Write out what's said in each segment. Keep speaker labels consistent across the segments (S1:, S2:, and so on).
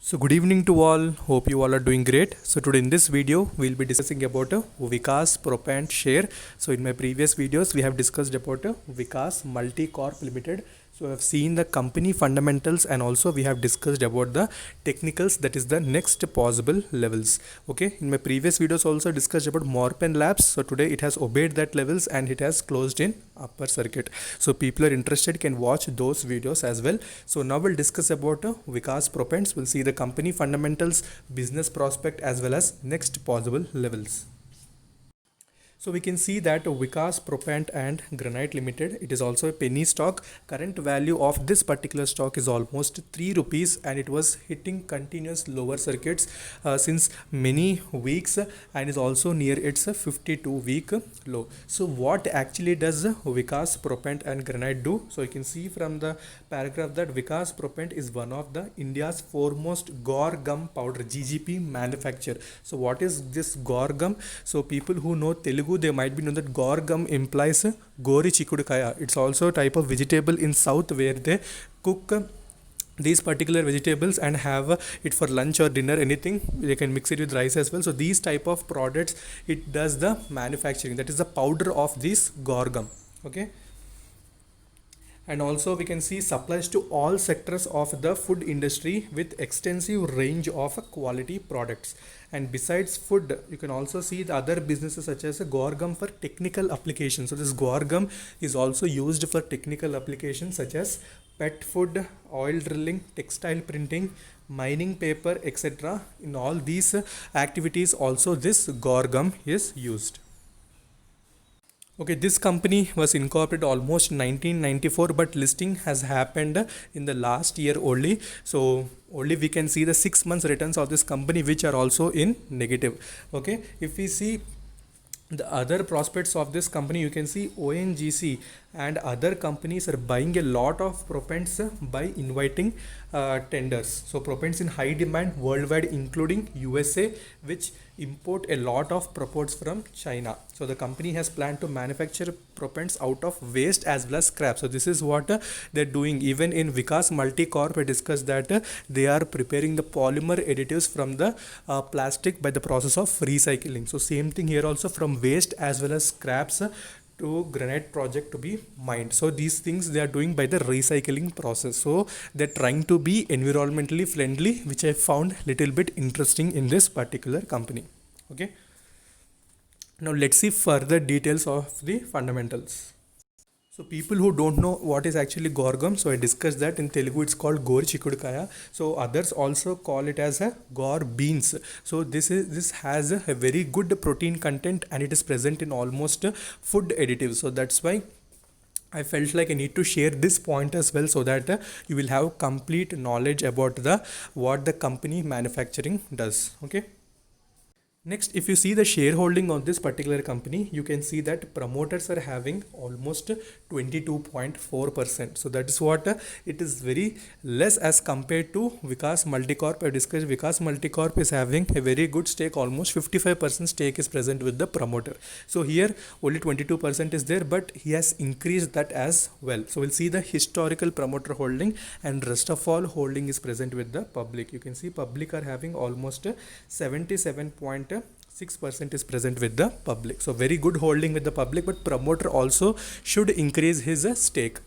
S1: So good evening to all. Hope you all are doing great. So today in this video we'll be discussing about Vikas Propant share. So in my previous videos we have discussed about Vikas Multi Corp Limited. So I've seen the company fundamentals and also we have discussed about the technicals, that is the next possible levels. Okay, in my previous videos also discussed about Morpen Labs. So today it has obeyed that levels and it has closed in upper circuit. So people are interested can watch those videos as well. So now we'll discuss about Vikas Propants. We'll see the company fundamentals, business prospect as well as next possible levels. So we can see that Vikas Propant and Granite Limited, it is also a penny stock. Current value of this particular stock is almost 3 rupees and it was hitting continuous lower circuits since many weeks and is also near its 52-week low. So what actually does Vikas Propant and Granite do? So you can see from the paragraph that Vikas Propant is one of the India's foremost Gore gum powder GGP manufacturer. So what is this Gore gum? So people who know Telugu, they might be know that Gore gum implies Gori Chikudukaya. It's also a type of vegetable in south where they cook these particular vegetables and have it for lunch or dinner, anything. They can mix it with rice as well. So these type of products, it does the manufacturing, that is the powder of this Gore gum. Okay, and also we can see supplies to all sectors of the food industry with extensive range of quality products. And besides food, you can also see the other businesses such as Gore gum for technical applications. So this Gore gum is also used for technical applications such as pet food, oil drilling, textile printing, mining paper, etc. In all these activities also this Gore gum is used. Okay, this company was incorporated almost 1994, but listing has happened in the last year only. So only we can see the 6 months returns of this company, which are also in negative. Okay, if we see the other prospects of this company, you can see ONGC and other companies are buying a lot of propants by inviting tenders. So propants in high demand worldwide, including USA, which import a lot of propants from China. So the company has planned to manufacture propants out of waste as well as scrap. So this is what they're doing. Even in Vikas Multi Corp, I discussed that they are preparing the polymer additives from the plastic by the process of recycling. So same thing here also, from waste as well as scraps to granite project to be mined. So these things they are doing by the recycling process. So they're trying to be environmentally friendly, which I found little bit interesting in this particular company. Okay, now let's see further details of the fundamentals. So people who don't know what is actually Gore gum, so I discussed that in Telugu it's called Gori Chikudukaya. So others also call it as a Gore beans. So this has a very good protein content and it is present in almost food additives. So that's why I felt like I need to share this point as well, so that you will have complete knowledge about the what the company manufacturing does. Okay. Next, if you see the shareholding of this particular company, you can see that promoters are having almost 22.4%. So that is what it is very less as compared to Vikas Multicorp. I discussed Vikas Multicorp is having a very good stake, almost 55% stake is present with the promoter. So here only 22% is there, but he has increased that as well. So we'll see the historical promoter holding, and rest of all holding is present with the public. You can see public are having almost 77.6% is present with the public. So very good holding with the public, but promoter also should increase his stake.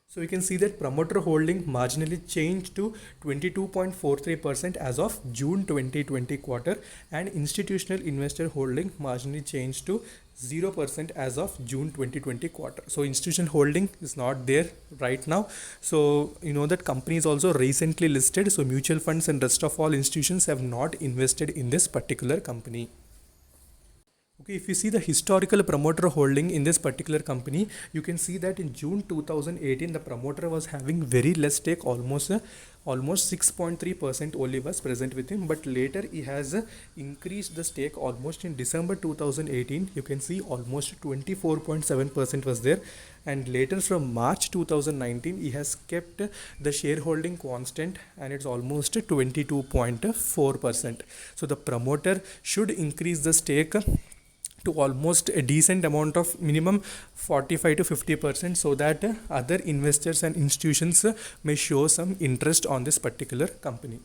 S1: So you can see that promoter holding marginally changed to 22.43% as of June 2020 quarter, and institutional investor holding marginally changed to 0% as of June 2020 quarter. So institutional holding is not there right now. So you know that company is also recently listed. So mutual funds and rest of all institutions have not invested in this particular company. Okay, if you see the historical promoter holding in this particular company, you can see that in June 2018, the promoter was having very less stake, almost 6.3% only was present with him. But later he has increased the stake almost in December 2018. You can see almost 24.7% was there. And later from March 2019, he has kept the shareholding constant and it's almost 22.4%. So the promoter should increase the stake to almost a decent amount of minimum 45 to 50%, so that other investors and institutions may show some interest on this particular company.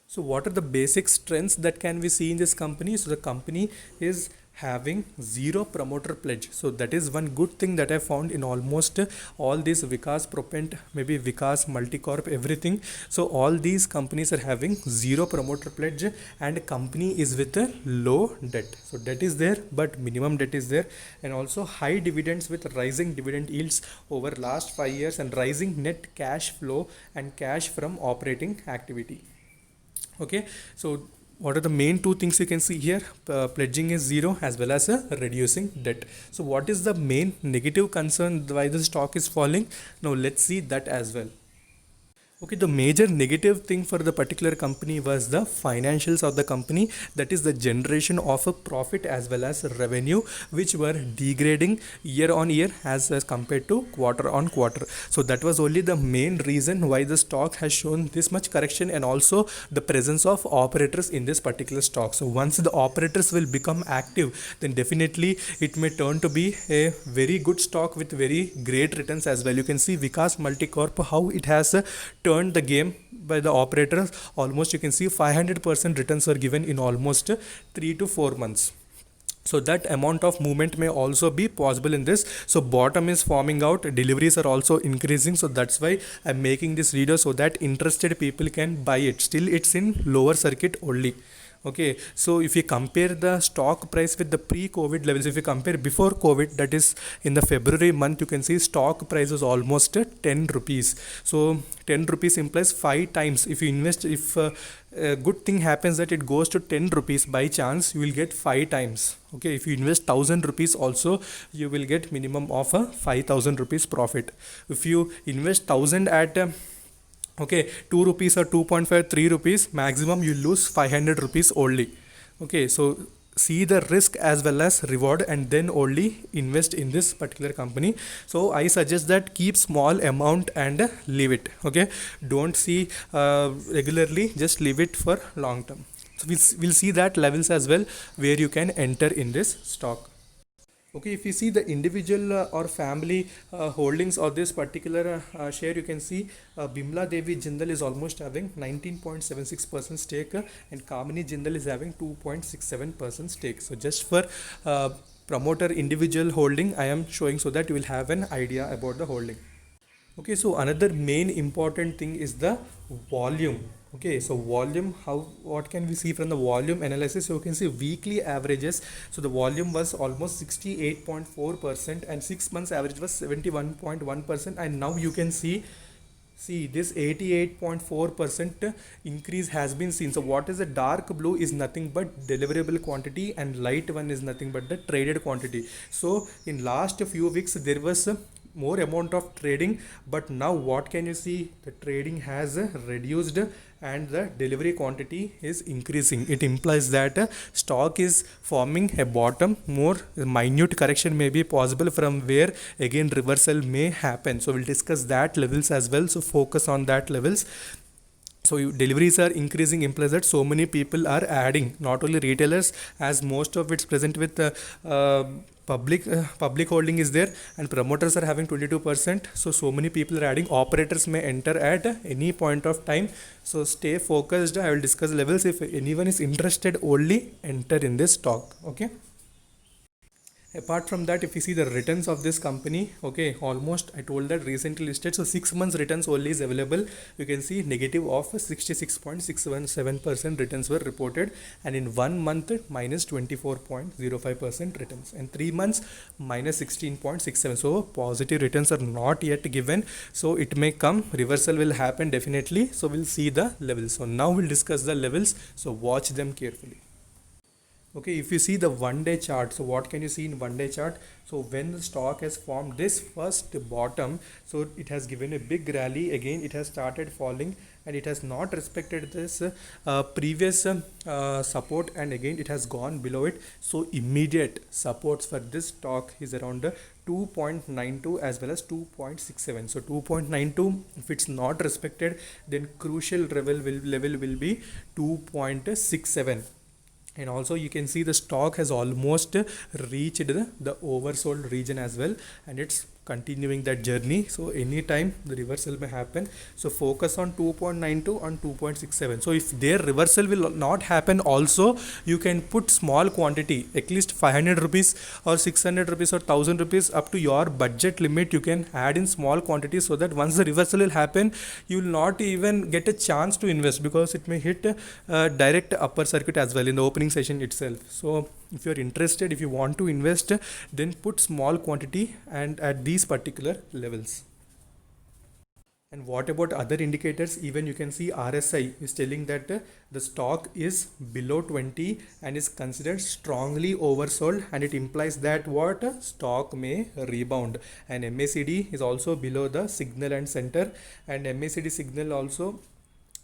S1: So what are the basic strengths that can we see in this company? So the company is having zero promoter pledge. So that is one good thing that I found in almost all these Vikas Propent, maybe Vikas Multicorp, everything. So all these companies are having zero promoter pledge, and company is with a low debt. So debt is there, but minimum debt is there, and also high dividends with rising dividend yields over last 5 years, and rising net cash flow and cash from operating activity. Okay, so what are the main two things you can see here? Pledging is zero, as well as reducing debt. So what is the main negative concern why the stock is falling? Now let's see that as well. Okay, the major negative thing for the particular company was the financials of the company, that is the generation of a profit as well as revenue, which were degrading year on year as compared to quarter on quarter. So that was only the main reason why the stock has shown this much correction, and also the presence of operators in this particular stock. So once the operators will become active, then definitely it may turn to be a very good stock with very great returns as well. You can see Vikas Multicorp, how it has turned the game by the operators. Almost you can see 500% returns were given in almost 3 to 4 months. So that amount of movement may also be possible in this. So bottom is forming out, deliveries are also increasing. So that's why I'm making this video, so that interested people can buy it. Still it's in lower circuit only. Okay, so if you compare the stock price with the pre-COVID levels, if you compare before COVID, that is in the February month, you can see stock price is almost 10 rupees. So 10 rupees implies 5 times. If you invest, if a good thing happens that it goes to 10 rupees by chance, you will get 5 times. Okay, if you invest 1000 rupees also, you will get minimum of a 5000 rupees profit. If you invest 1000 at okay 2 rupees or 2.5 3 rupees, maximum you lose 500 rupees only. Okay, so see the risk as well as reward, and then only invest in this particular company. So I suggest that keep small amount and leave it. Okay, don't see regularly, just leave it for long term. So we'll see that levels as well where you can enter in this stock. Okay, if you see the individual or family holdings of this particular share, you can see Bimla Devi Jindal is almost having 19.76% stake, and Kamini Jindal is having 2.67% stake. So just for promoter individual holding, I am showing so that you will have an idea about the holding. Okay, so another main important thing is the volume. Okay, so volume, what can we see from the volume analysis? So you can see weekly averages. So the volume was almost 68.4%, and 6 months average was 71.1%, and now you can see this 88.4% increase has been seen. So what is the dark blue is nothing but deliverable quantity, and light one is nothing but the traded quantity. So in last few weeks there was more amount of trading, but now what can you see? The trading has reduced and the delivery quantity is increasing. It implies that stock is forming a bottom. More minute correction may be possible, from where again reversal may happen. So we'll discuss that levels as well, so focus on that levels. So deliveries are increasing, implies that so many people are adding, not only retailers, as most of it's present with public holding is there, and promoters are having 22%. So many people are adding. Operators may enter at any point of time, so stay focused. I will discuss levels. If anyone is interested, only enter in this stock. Okay, apart from that, if you see the returns of this company, okay, almost I told that recently listed, so 6 months returns only is available. You can see negative of 66.617% returns were reported, and in 1 month minus 24.05% returns, and 3 months minus 16.67. so positive returns are not yet given, so it may come, reversal will happen definitely. So we'll see the levels. So now we'll discuss the levels, so watch them carefully. Okay, if you see the 1-day chart, so what can you see in 1-day chart? So when the stock has formed this first bottom, so it has given a big rally. Again it has started falling, and it has not respected this previous support, and again it has gone below it. So immediate supports for this stock is around 2.92 as well as 2.67. so 2.92, if it's not respected, then crucial level will be 2.67. and also you can see the stock has almost reached the oversold region as well, and it's continuing that journey. So anytime the reversal may happen, so focus on 2.92 on 2.67. So if their reversal will not happen also, you can put small quantity, at least 500 rupees or 600 rupees or 1000 rupees, up to your budget limit. You can add in small quantities, so that once the reversal will happen, you will not even get a chance to invest, because it may hit direct upper circuit as well in the opening session itself. So if you are interested, if you want to invest, then put small quantity and at these particular levels. And what about other indicators? Even you can see RSI is telling that the stock is below 20 and is considered strongly oversold, and it implies that what stock may rebound. And MACD is also below the signal and center, and MACD signal also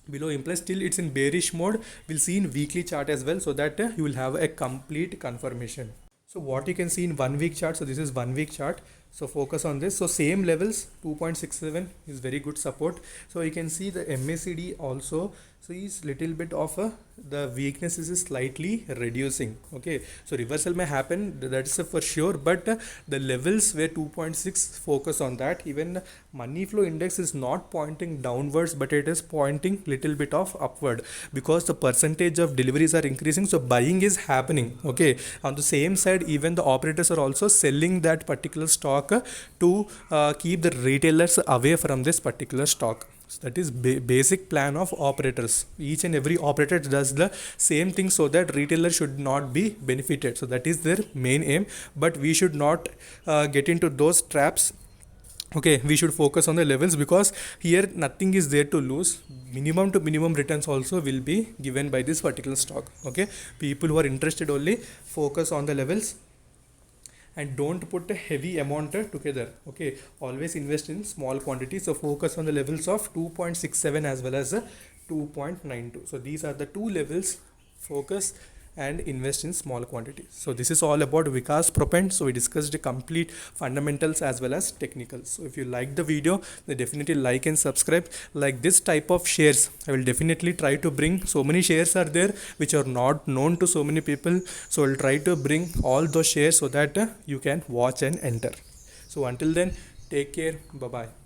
S1: below implies still it's in bearish mode. We'll see in weekly chart as well, so that you will have a complete confirmation. So what you can see in 1 week chart, so this is 1 week chart, so focus on this. So same levels, 2.67 is very good support. So you can see the MACD also, so is little bit of the weakness is slightly reducing. Okay, so reversal may happen, that is for sure, but the levels were 2.6, focus on that. Even money flow index is not pointing downwards, but it is pointing little bit of upward, because the percentage of deliveries are increasing, so buying is happening. Okay, on the same side, even the operators are also selling that particular stock to keep the retailers away from this particular stock. So that is basic plan of operators. Each and every operator does the same thing, so that retailer should not be benefited. So that is their main aim, but we should not get into those traps. Okay, we should focus on the levels, because here nothing is there to lose. Minimum to minimum returns also will be given by this particular stock. Okay, people who are interested only focus on the levels and don't put a heavy amount together. Okay, always invest in small quantities. So focus on the levels of 2.67 as well as 2.92. So these are the two levels. Focus and invest in small quantities. So this is all about Vikas Propent. So we discussed the complete fundamentals as well as technicals. So if you like the video, then definitely like and subscribe. Like this type of shares, I will definitely try to bring. So many shares are there which are not known to so many people, so I'll try to bring all those shares so that you can watch and enter. So until then, take care. Bye bye.